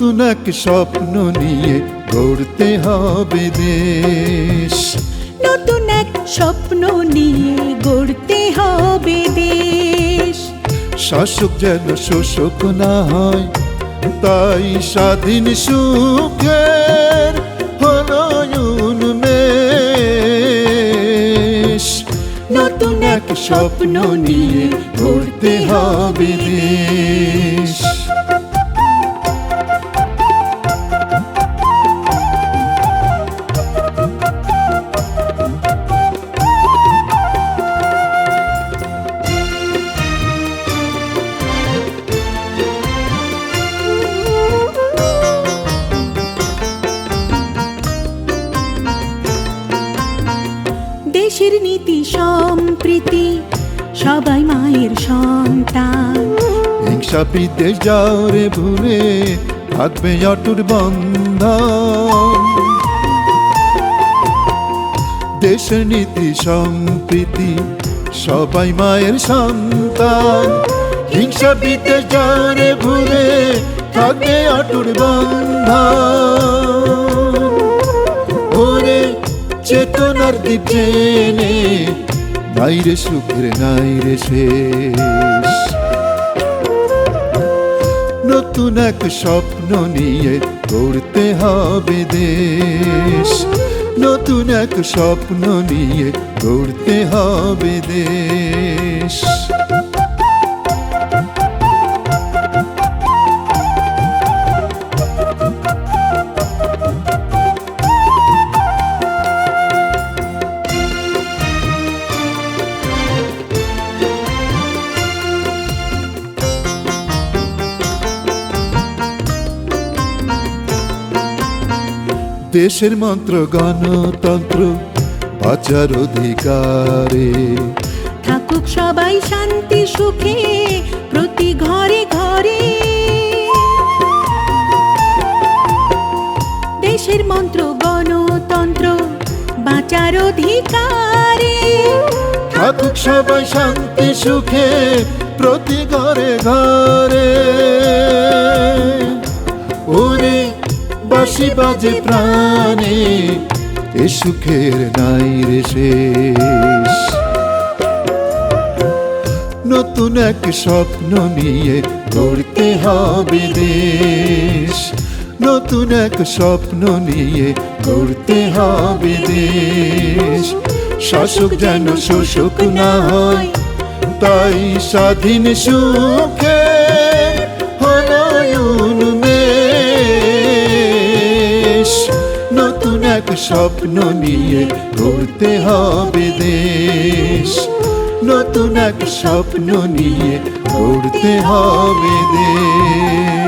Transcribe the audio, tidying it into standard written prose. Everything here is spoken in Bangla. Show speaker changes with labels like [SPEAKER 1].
[SPEAKER 1] নতুন এক স্বপ্ন নিয়ে গড়তে হবে দেশ,
[SPEAKER 2] নতুন এক স্বপ্ন নিয়ে গড়তে হবে দেশ।
[SPEAKER 1] শাসক যেন শোষক না হয়, তাই স্বাধীন সুখের হলো উন্মেষ। নতুন এক স্বপ্ন নিয়ে গড়তে হবে দেশ।
[SPEAKER 2] দেশের নীতি সম্প্রীতি সবাই মায়ের সন্তান,
[SPEAKER 1] হিংসা বিদ্বেষ যাওরে ভুলে থাকবে অটুট বন্ধন। দেশের নীতি সম্প্রীতি সবাই মায়ের সন্তান, হিংসা বিদ্বেষ যাওরে ভুলে থাকবে অটুট বন্ধন। ওরে চেতনার দ্বীপ জেনে নাইরে সুখের নাইরে শেষ। নতুন এক স্বপ্ন নিয়ে গড়তে হবে দেশ, নতুন এক স্বপ্ন নিয়ে গড়তে হবে দেশ। দেশের মন্ত্র গণতন্ত্র বাঁচার অধিকারে,
[SPEAKER 2] থাকুক সবাই শান্তি সুখে প্রতি ঘরে ঘরে। দেশের মন্ত্র গণতন্ত্র বাঁচার অধিকারে,
[SPEAKER 1] থাকুক সবাই শান্তি সুখে প্রতি ঘরে ঘরে। ওরে বাঁশি বাজে প্রাণে এ সুখের নাইরে শেষ। নতুন এক স্বপ্ন নিয়ে গড়তে হবে দেশ, নতুন এক স্বপ্ন নিয়ে গড়তে হবে দেশ। শাসক যেন শোষক না হয়, তাই স্বাধীন সুখে হলো উন্মেষ। নতুন এক স্বপ্ন নিয়ে গড়তে হবে দেশ, নতুন এক স্বপ্ন নিয়ে গড়তে হবে দেশ।